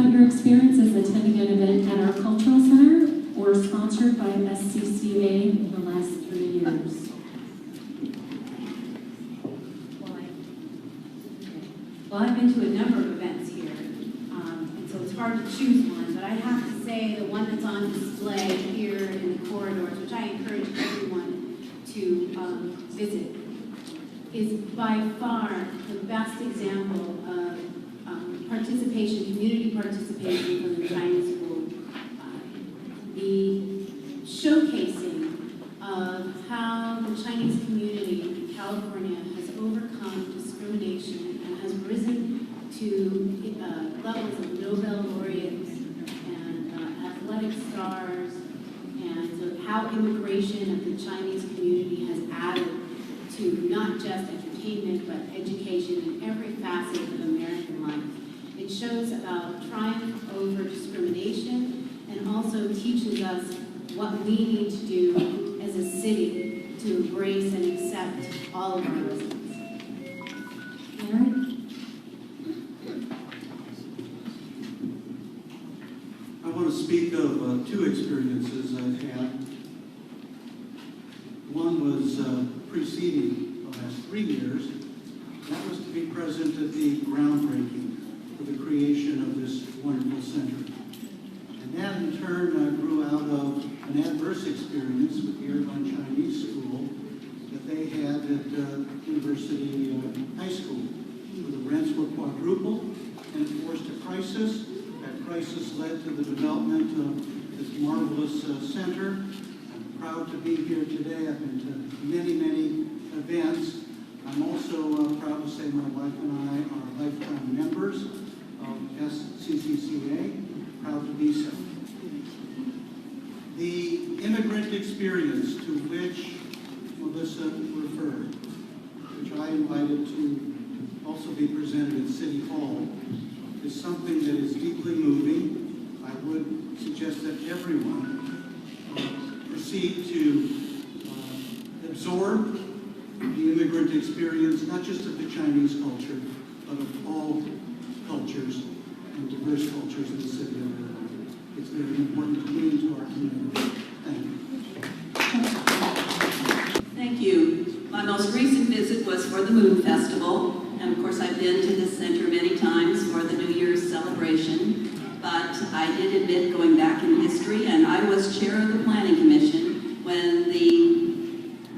Wonder experience is attending an event at our cultural center or sponsored by SCCA in the last 3 years. Well, I've been to a number of events here, and so it's hard to choose one, but I have to say the one that's on display here in the corridors, which I encourage everyone to visit, is by far the best example of participation, community participation from the Chinese School. The showcasing of how the Chinese community in California has overcome discrimination and has risen to levels of Nobel laureates and athletic stars, and how immigration of the Chinese community has added to not just entertainment but education in every facet of American life. It shows about triumph over discrimination and also teaches us what we need to do as a city to embrace and accept all of our residents. Mary? I want to speak of two experiences I've had. One was preceding the last 3 years. That was to be present at the groundbreaking for the creation of this wonderful center. And that in turn grew out of an adverse experience with the Irvine Chinese School that they had at University High School, where the rents were quadrupled and it forced a crisis. That crisis led to the development of this marvelous center. I'm proud to be here today. I've been to many, many events. I'm also proud to say my wife and I are lifetime members of SCCCA. Proud to be so. The immigrant experience to which Melissa referred, which I invited to also be presented at City Hall, is something that is deeply moving. I would suggest that everyone proceed to absorb the immigrant experience, not just of the Chinese culture, but of all cultures and diverse cultures in the city of Irvine. It's very important to me and to our community. Thank you. Thank you. My most recent visit was for the Moon Festival, and of course I've been to this center many times for the New Year's celebration, but I did admit going back in history, and I was chair of the Planning Commission when the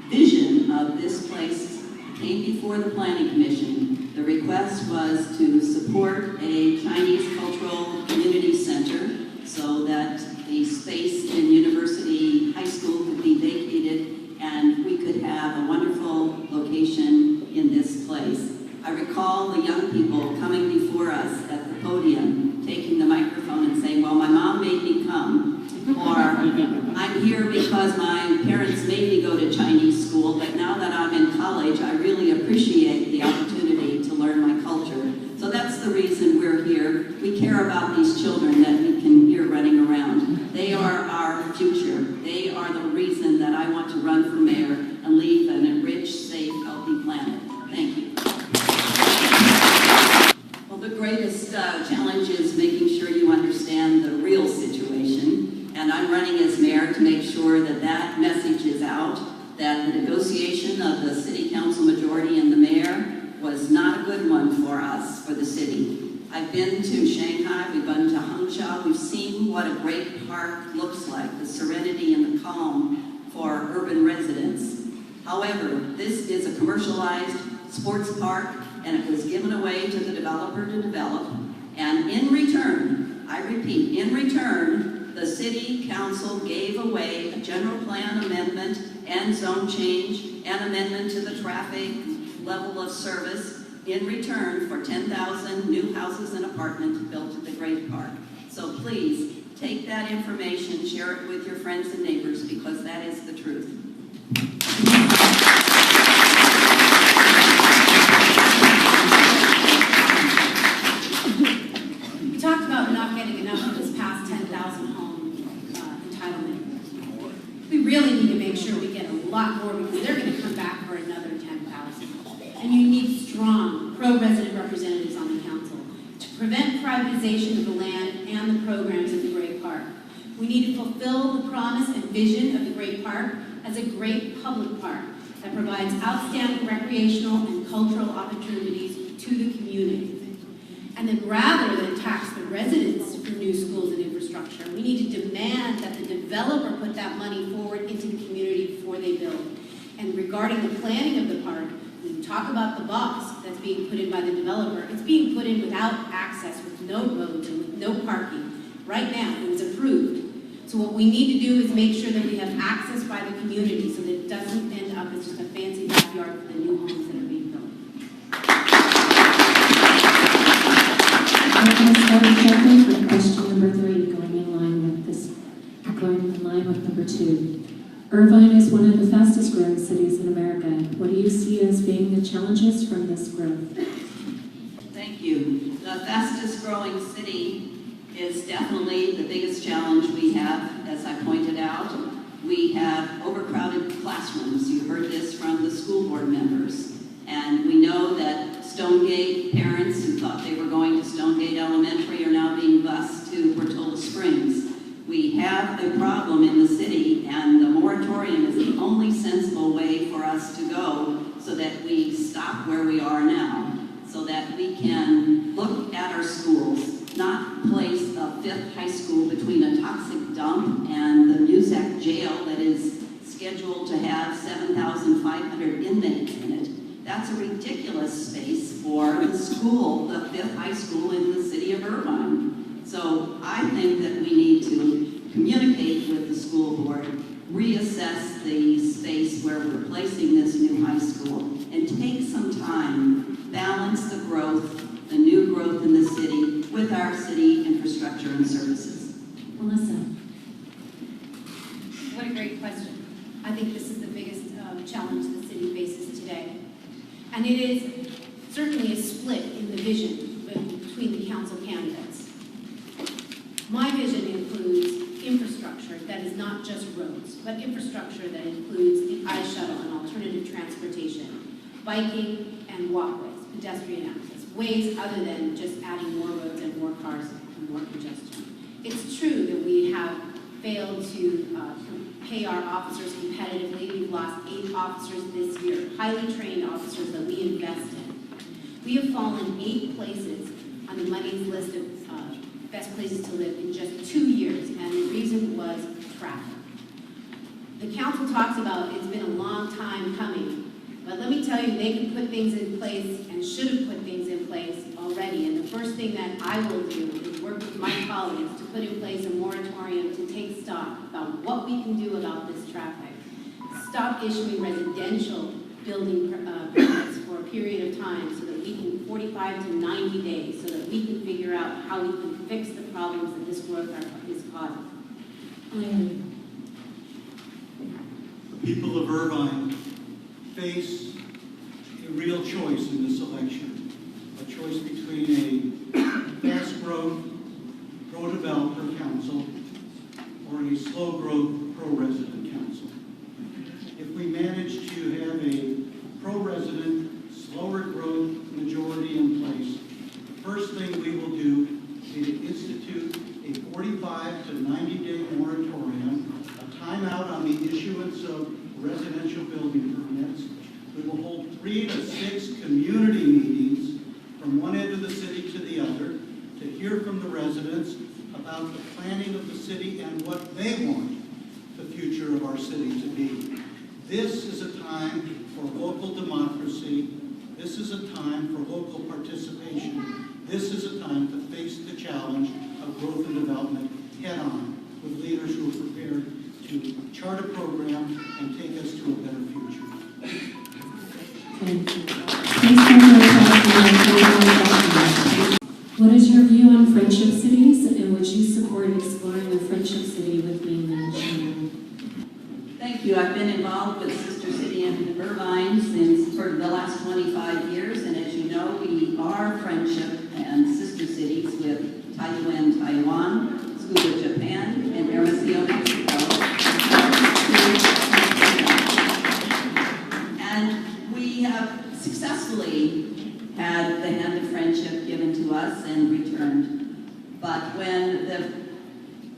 vision of this place came before the Planning Commission. The request was to support a Chinese cultural community center so that the space in University High School could be vacated and we could have a wonderful location in this place. I recall the young people coming before us at the podium, taking the microphone and saying, well, my mom made me come, or I'm here because my parents made me go to Chinese school, but now that I'm in college, I really appreciate the opportunity to learn my culture. So that's the reason we're here. We care about these children that we can hear running around. They are our future. They are the reason that I want to run for mayor and leave an enriched, safe, healthy planet. Thank you. Well, the greatest challenge is making sure you understand the real situation. And I'm running as mayor to make sure that that message is out, that the negotiation of the city council majority and the mayor was not a good one for us, for the city. I've been to Shanghai, we've been to Hangzhou, we've seen what a great park looks like, the serenity and the calm for urban residents. However, this is a commercialized sports park, and it was given away to the developer to develop. And in return, I repeat, in return, the city council gave away a general plan amendment and zone change and amendment to the traffic level of service in return for 10,000 new houses and apartments built at the Great Park. So please, take that information, share it with your friends and neighbors, because that is the truth. We talked about not getting enough of this past 10,000 home entitlement. We really need to make sure we get a lot more, because they're going to come back for another 10,000. And you need strong pro-resident representatives on the council to prevent privatization of the land programs at the Great Park. We need to fulfill the promise and vision of the Great Park as a great public park that provides outstanding recreational and cultural opportunities to the community. And then rather than tax the residents for new schools and infrastructure, we need to demand that the developer put that money forward into the community before they build. And regarding the planning of the park, we talk about the box that's being put in by the developer. It's being put in without access, with no roads and with no parking. Right now, it was approved. So what we need to do is make sure that we have access by the community so that it doesn't end up as just a fancy backyard for the new homes that are being built. We're going to start exactly with question number 3, going in line with number 2. Irvine is one of the fastest growing cities in America. What do you see as being the challenges from this growth? Thank you. The fastest growing city is definitely the biggest challenge we have, as I pointed out. We have overcrowded classrooms. You heard this from the school board members. And we know that Stonegate parents who thought they were going to Stonegate Elementary are now being bused to Portola Springs. We have a problem in the city, and the moratorium is the only sensible way for us to go so that we stop where we are now, so that we can look at our schools, not place a 5th high school between a toxic dump and the Muzak jail that is scheduled to have 7,500 inmates in it. That's a ridiculous space for the school, the 5th high school in the city of Irvine. So I think that we need to communicate with the school board, reassess the space where we're placing this new high school, and take some time, balance the growth, the new growth in the city with our city infrastructure and services. Melissa. What a great question. I think this is the biggest challenge the city faces today. And it is certainly a split in the vision between the council candidates. My vision includes infrastructure that is not just roads, but infrastructure that includes the ice shuttle and alternative transportation, biking and walkways, pedestrian access, ways other than just adding more roads and more cars and more congestion. It's true that we have failed to pay our officers competitively. We've lost 8 officers this year, highly trained officers that we invest in. We have fallen 8 places on the money's list of best places to live in just 2 years, and the reason was traffic. The council talks about it's been a long time coming, but let me tell you, they can put things in place and should have put things in place already. And the first thing that I will do is work with my colleagues to put in place a moratorium to take stock about what we can do about this traffic. Stop issuing residential building permits for a period of time so that we can, 45 to 90 days, so that we can figure out how we can fix the problems that this growth is causing. The people of Irvine face a real choice in this election, a choice between a fast growth, pro-developer council or a slow growth, pro-resident council. If we manage to have a pro-resident, slower growth majority in place, the first thing we will do is to institute a 45 to 90-day moratorium, a timeout on the issuance of residential building permits. We will hold 3 to 6 community meetings from one end of the city to the other to hear from the residents about the planning of the city and what they want the future of our city to be. This is a time for local democracy. This is a time for local participation. This is a time to face the challenge of growth and development head-on with leaders who are prepared to chart a program and take us to a better future. Thank you. What is your view on friendship cities, and would you support exploring a friendship city with mainland China? Thank you. I've been involved with Sister City in Irvine for the last 25 years, and as you know, we are friendship and sister cities with Taiyuan, Taiwan, Tsukuba, Japan, and Hermosillo, Mexico. And we have successfully had the hand of friendship given to us and returned. But when the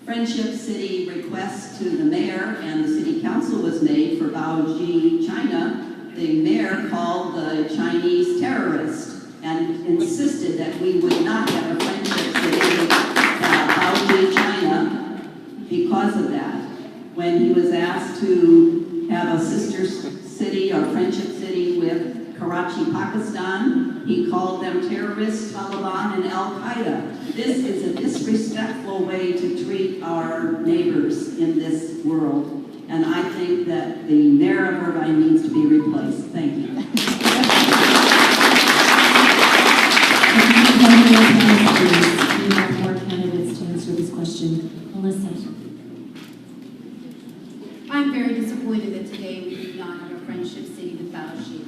Friendship City request to the mayor and the city council was made for Baoji, China. The mayor called the Chinese terrorist and insisted that we would not have a friendship city, Baoji, China, because of that. When he was asked to have a sister city or friendship city with Karachi, Pakistan, he called them terrorists, Taliban, and Al-Qaeda. This is a disrespectful way to treat our neighbors in this world. And I think that the mayor of Irvine needs to be replaced. Thank you. We have more candidates to answer this question. Melissa. I'm very disappointed that today we do not have a Friendship City with Baoshi.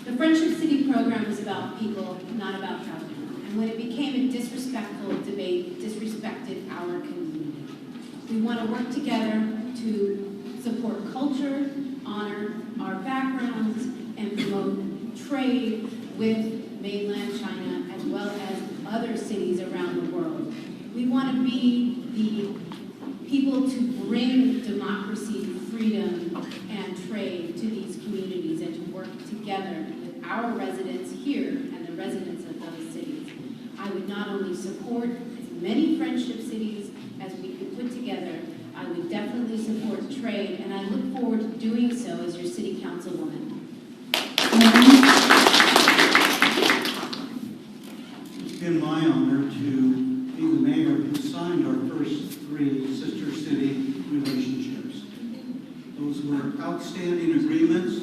The Friendship City program is about people, not about government. And when it became a disrespectful debate, it disrespected our community. We want to work together to support culture, honor our backgrounds, and promote trade with mainland China as well as other cities around the world. We want to be the people to bring democracy, freedom, and trade to these communities and to work together with our residents here and the residents of those cities. I would not only support as many friendship cities as we could put together, I would definitely support trade, and I look forward to doing so as your city councilwoman. It's been my honor to be the mayor who signed our first 3 sister city relationships. Those were outstanding agreements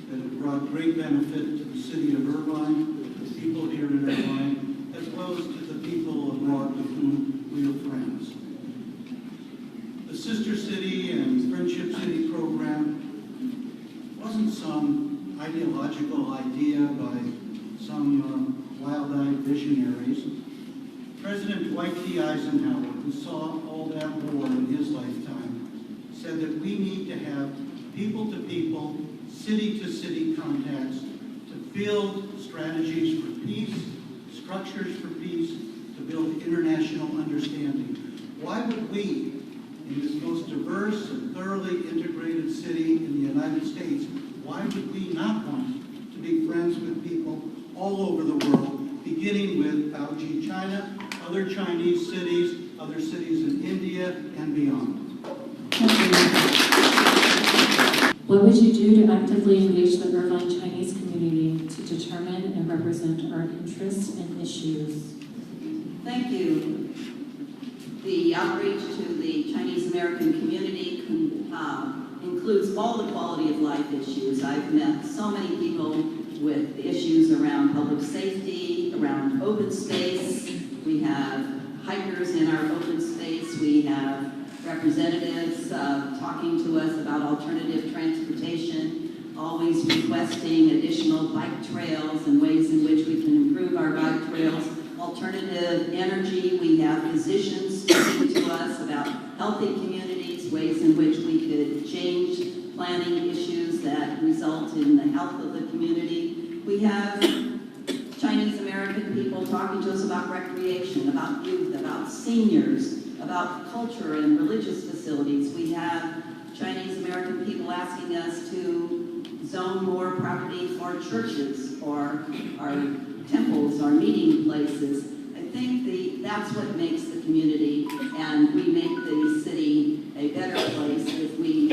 that have brought great benefit to the city of Irvine, the people here in Irvine, as well as to the people abroad with whom we are friends. The Sister City and Friendship City program wasn't some ideological idea by some wild-eyed visionaries. President Dwight D. Eisenhower, who saw all that war in his lifetime, said that we need to have people-to-people, city-to-city contacts to build strategies for peace, structures for peace, to build international understanding. Why would we, in this most diverse and thoroughly integrated city in the United States, why would we not want to be friends with people all over the world, beginning with Baoji, China, other Chinese cities, other cities in India, and beyond? What would you do to actively engage the Irvine Chinese community to determine and represent our interests and issues? Thank you. The outreach to the Chinese American community includes all the quality of life issues. I've met so many people with issues around public safety, around open space. We have hikers in our open space. We have representatives talking to us about alternative transportation, always requesting additional bike trails and ways in which we can improve our bike trails. Alternative energy, we have physicians speaking to us about healthy communities, ways in which we could change planning issues that result in the health of the community. We have Chinese American people talking to us about recreation, about youth, about seniors, about culture and religious facilities. We have Chinese American people asking us to zone more property for churches or our temples, our meeting places. I think that's what makes the community, and we make the city a better place if we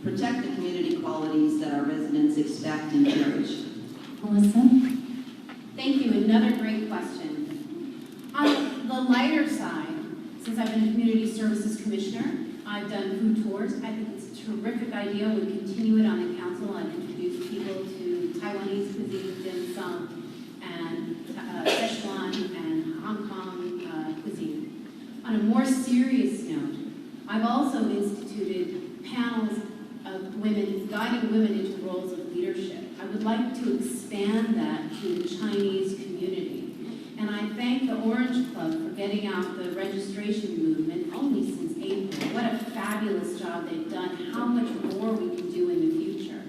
protect the community qualities that our residents expect and cherish. Melissa? Thank you. Another great question. On the lighter side, since I've been a community services commissioner, I've done food tours. I think it's a terrific idea. We'll continue it on the council and introduce people to Taiwanese cuisine, dim sum, and Szechuan and Hong Kong cuisine. On a more serious note, I've also instituted panels of women, guiding women into roles of leadership. I would like to expand that to the Chinese community. And I thank the Orange Club for getting out the registration movement only since April. What a fabulous job they've done, how much more we can do in the future.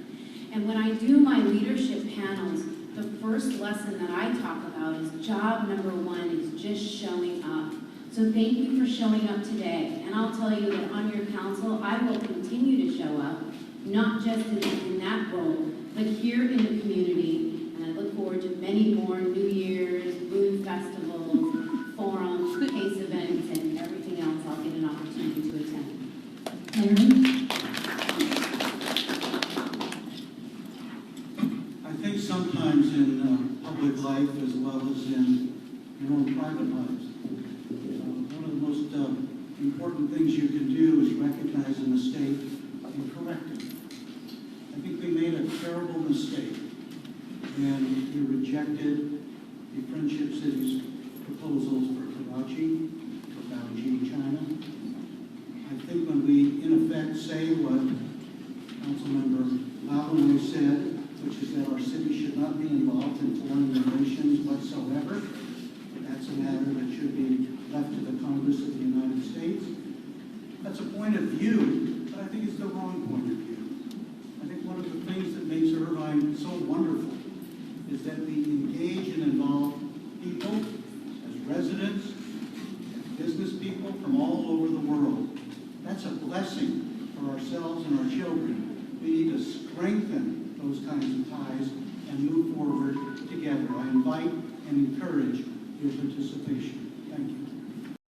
And when I do my leadership panels, the first lesson that I talk about is job number 1 is just showing up. So thank you for showing up today. And I'll tell you that on your council, I will continue to show up, not just in that role, but here in the community. And I look forward to many more New Year's, food festivals, forums, case events, and everything else I'll get an opportunity to attend. Irvine? I think sometimes in public life as well as in your own private lives, one of the most important things you can do is recognize a mistake and correct it. I think we made a terrible mistake when we rejected the Friendship Cities proposals for Karachi, China. I think when we, in effect, say what Councilmember Lalonde said, which is that our city should not be involved in foreign relations whatsoever, that's a matter that should be left to the Congress of the United States. That's a point of view, but I think it's the wrong point of view. I think one of the things that makes Irvine so wonderful is that we engage and involve people as residents, as business people from all over the world. That's a blessing for ourselves and our children. We need to strengthen those kinds of ties and move forward together. I invite and encourage your participation. Thank you.